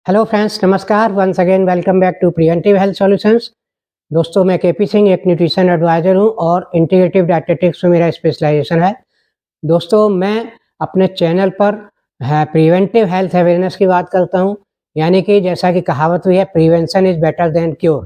Hello friends, नमस्कार। Once again welcome back to preventive health solutions. दोस्तों, मैं KP Singh एक न्यूट्रिशन एडवाइज़र हूं और इंटीग्रेटिव डायटेटिक्स में मेरा स्पेशलाइजेशन है। दोस्तों, मैं अपने चैनल पर प्रिवेंटिव हेल्थ अवेयरनेस की बात करता हूं, यानी कि जैसा कि कहावत भी है, prevention is better than cure.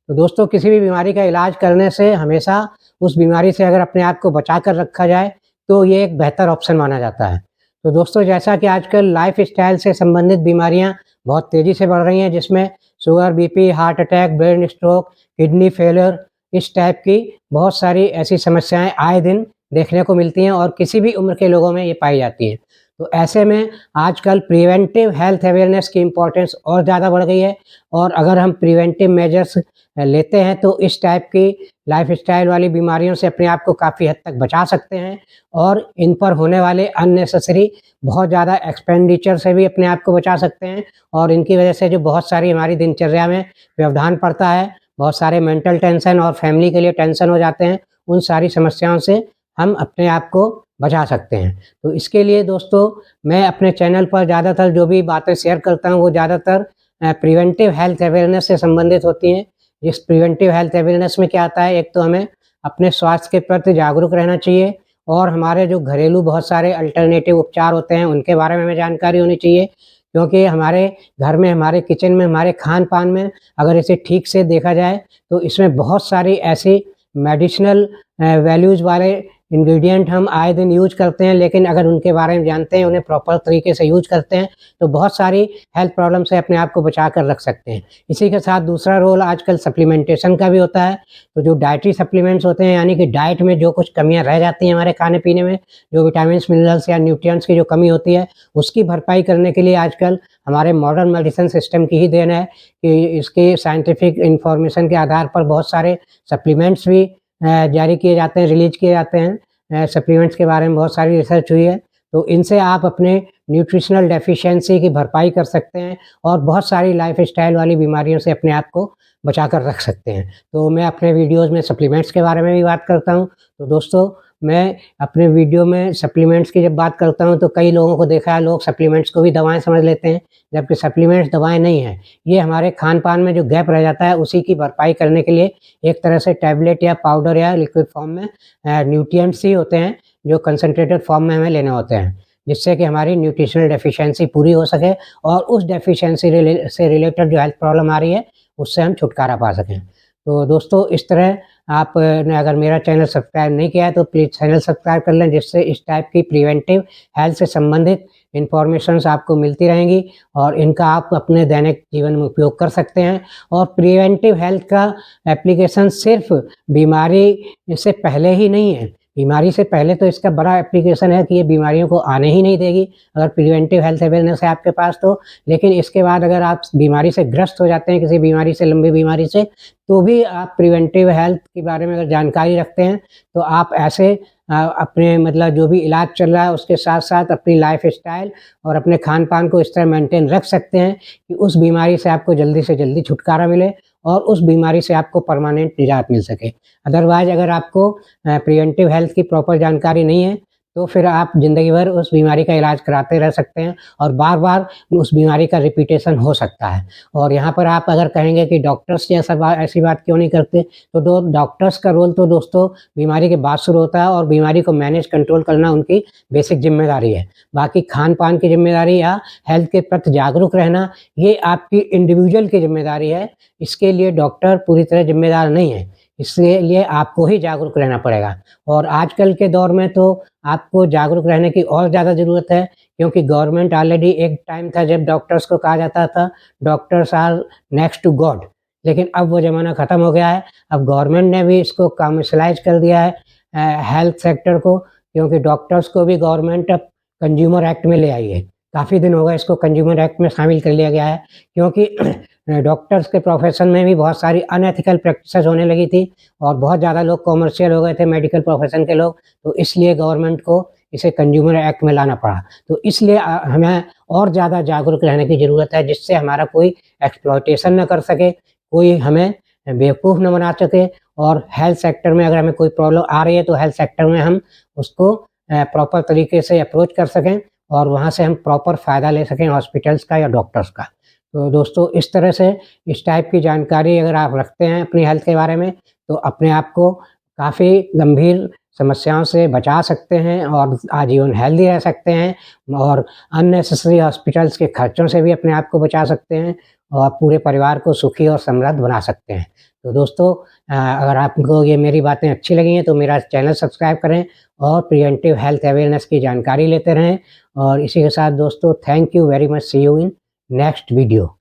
तो दोस्तों, किसी भी बीमारी का इलाज करने से हमेशा उस बीमारी से अगर अपने आप को बचा कर रखा जाए, तो ये एक बेहतर ऑप्शन माना जाता है। तो दोस्तों, जैसा कि आजकल लाइफ़स्टाइल से संबंधित बीमारियाँ बहुत तेज़ी से बढ़ रही हैं, जिसमें sugar, BP, heart attack, brain stroke, kidney failure, इस टाइप की बहुत सारी ऐसी समस्याएँ आए दिन देखने को मिलती हैं और किसी भी उम्र के लोगों में ये पाई जाती हैं। तो ऐसे में आजकल प्रिवेंटिव हेल्थ अवेयरनेस की इम्पोर्टेंस और ज़्यादा बढ़ गई है और अगर हम प्रिवेंटिव मेजर्स लेते हैं तो इस टाइप की लाइफ़स्टाइल वाली बीमारियों से अपने आप को काफ़ी हद तक बचा सकते हैं और इन पर होने वाले अननेसेसरी बहुत ज़्यादा एक्सपेंडिचर से भी अपने आप को बचा सकते हैं और इनकी वजह से जो बहुत सारी हमारी दिनचर्या में व्यवधान पड़ता है, बहुत सारे मेंटल टेंशन और फैमिली के लिए टेंशन हो जाते हैं, उन सारी समस्याओं से हम अपने आप को बचा सकते हैं। तो इसके लिए दोस्तों, मैं अपने चैनल पर ज़्यादातर जो भी बातें शेयर करता हूँ, वो ज़्यादातर प्रिवेंटिव हेल्थ अवेयरनेस से संबंधित होती हैं। इस प्रिवेंटिव हेल्थ अवेयरनेस में क्या आता है, एक तो हमें अपने स्वास्थ्य के प्रति जागरूक रहना चाहिए और हमारे जो घरेलू बहुत सारे अल्टरनेटिव उपचार होते हैं, उनके बारे में हमें जानकारी होनी चाहिए। क्योंकि हमारे घर में, हमारे किचन में, हमारे खान-पान में अगर इसे ठीक से देखा जाए, तो इसमें बहुत सारी ऐसी मेडिसिनल वैल्यूज़ वाले इंग्रेडिएंट हम आए दिन यूज़ करते हैं, लेकिन अगर उनके बारे में जानते हैं, उन्हें प्रॉपर तरीके से यूज़ करते हैं, तो बहुत सारी हेल्थ प्रॉब्लम से अपने आप को बचा कर रख सकते हैं। इसी के साथ दूसरा रोल आजकल सप्लीमेंटेशन का भी होता है। तो जो डाइटरी सप्लीमेंट्स होते हैं, यानी कि डाइट में जो कुछ कमियाँ रह जाती हैं हमारे खाने-पीने में, जो विटामिन्स, मिनरल्स या न्यूट्रिएंट्स की जो कमी होती है, उसकी भरपाई करने के लिए आजकल हमारे मॉडर्न मेडिसिन सिस्टम की ही देन है कि इसके साइंटिफिक इन्फॉर्मेशन के आधार पर बहुत सारे सप्लीमेंट्स भी जारी किए जाते हैं, रिलीज़ किए जाते हैं। सप्लीमेंट्स के बारे में बहुत सारी रिसर्च हुई है, तो इनसे आप अपने न्यूट्रिशनल डेफिशिएंसी की भरपाई कर सकते हैं और बहुत सारी लाइफ़स्टाइल वाली बीमारियों से अपने आप को बचा कर रख सकते हैं। तो मैं अपने वीडियोज़ में सप्लीमेंट्स के बारे में भी बात करता हूँ। तो दोस्तों, मैं अपने वीडियो में सप्लीमेंट्स की जब बात करता हूँ, तो कई लोगों को देखा है, लोग सप्लीमेंट्स को भी दवाएँ समझ लेते हैं, जबकि सप्लीमेंट्स दवाएँ नहीं हैं। ये हमारे खान-पान में जो गैप रह जाता है, उसी की भरपाई करने के लिए एक तरह से टैबलेट या पाउडर या लिक्विड फॉर्म में न्यूट्रिएंट्स ही होते हैं, जो कंसंट्रेटेड फॉर्म में हमें लेने होते हैं, जिससे कि हमारी न्यूट्रिशनल डेफिशिएंसी पूरी हो सके और उस डेफिशिएंसी से रिलेटेड जो हेल्थ प्रॉब्लम आ रही है, उससे हम छुटकारा पा सकें। तो दोस्तों, इस तरह आपने अगर मेरा चैनल सब्सक्राइब नहीं किया है, तो प्लीज़ चैनल सब्सक्राइब कर लें, जिससे इस टाइप की प्रिवेंटिव हेल्थ से संबंधित इन्फॉर्मेशंस आपको मिलती रहेंगी और इनका आप अपने दैनिक जीवन में उपयोग कर सकते हैं। और प्रिवेंटिव हेल्थ का एप्लीकेशन सिर्फ़ बीमारी से पहले ही नहीं है, बीमारी से पहले तो इसका बड़ा एप्लीकेशन है कि ये बीमारियों को आने ही नहीं देगी, अगर प्रिवेंटिव हेल्थ अवेयरनेस है आपके पास तो। लेकिन इसके बाद अगर आप बीमारी से ग्रस्त हो जाते हैं, किसी बीमारी से, लंबी बीमारी से, तो भी आप प्रिवेंटिव हेल्थ के बारे में अगर जानकारी रखते हैं, तो आप ऐसे अपने मतलब जो भी इलाज चल रहा है, उसके साथ-साथ अपनी लाइफ़स्टाइल और अपने खान-पान को इस तरह मेंटेन रख सकते हैं कि उस बीमारी से आपको जल्दी से जल्दी छुटकारा मिले और उस बीमारी से आपको परमानेंट निजात मिल सके। अदरवाइज़ अगर आपको प्रिवेंटिव हेल्थ की प्रॉपर जानकारी नहीं है, तो फिर आप ज़िंदगी भर उस बीमारी का इलाज कराते रह सकते हैं और बार-बार उस बीमारी का रिपीटेशन हो सकता है। और यहाँ पर आप अगर कहेंगे कि डॉक्टर्स ऐसी बात क्यों नहीं करते, तो डॉक्टर्स का रोल तो दोस्तों बीमारी के बाद शुरू होता है और बीमारी को मैनेज कंट्रोल करना उनकी बेसिक ज़िम्मेदारी है। बाकी खान-पान की ज़िम्मेदारी या हेल्थ के प्रति जागरूक रहना, ये आपकी इंडिविजुअल की ज़िम्मेदारी है। इसके लिए डॉक्टर पूरी तरह ज़िम्मेदार नहीं है। इसके लिए आपको ही जागरूक रहना पड़ेगा और आजकल के दौर में तो आपको जागरूक रहने की और ज़्यादा ज़रूरत है, क्योंकि गवर्नमेंट ऑलरेडी, एक टाइम था जब डॉक्टर्स को कहा जाता था doctors are next to God, लेकिन अब वो ज़माना ख़त्म हो गया है। अब गवर्नमेंट ने भी इसको कमर्शियलाइज़ कर दिया है हेल्थ सेक्टर को, क्योंकि डॉक्टर्स को भी गवर्नमेंट अब कंज्यूमर एक्ट में ले आई है। काफ़ी दिन हो गए इसको कंज्यूमर एक्ट में शामिल कर लिया गया है, क्योंकि डॉक्टर्स के प्रोफ़ेशन में भी बहुत सारी अनएथिकल प्रैक्टिसेस होने लगी थी और बहुत ज़्यादा लोग कमर्शियल हो गए थे, मेडिकल प्रोफ़ेशन के लोग, तो इसलिए गवर्नमेंट को इसे कंज्यूमर एक्ट में लाना पड़ा। तो इसलिए हमें और ज़्यादा जागरूक रहने की ज़रूरत है, जिससे हमारा कोई एक्सप्लॉयटेशन ना कर सके, कोई हमें बेवकूफ़ ना बना सके और हेल्थ सेक्टर में अगर हमें कोई प्रॉब्लम आ रही है, तो हेल्थ सेक्टर में हम उसको प्रॉपर तरीके से अप्रोच कर सकें और वहाँ से हम प्रॉपर फ़ायदा ले सकें हॉस्पिटल्स का या डॉक्टर्स का। तो दोस्तों इस तरह से इस टाइप की जानकारी अगर आप रखते हैं अपनी हेल्थ के बारे में, तो अपने आप को काफ़ी गंभीर समस्याओं से बचा सकते हैं और आजीवन हेल्दी रह सकते हैं और अननेसेसरी हॉस्पिटल्स के खर्चों से भी अपने आप को बचा सकते हैं और पूरे परिवार को सुखी और समृद्ध बना सकते हैं। तो दोस्तों अगर आपको ये मेरी बातें अच्छी लगी हैं तो मेरा चैनल सब्सक्राइब करें और प्रिवेंटिव हेल्थ अवेयरनेस की जानकारी लेते रहें। और इसी के साथ दोस्तों thank you very much, see you in next video.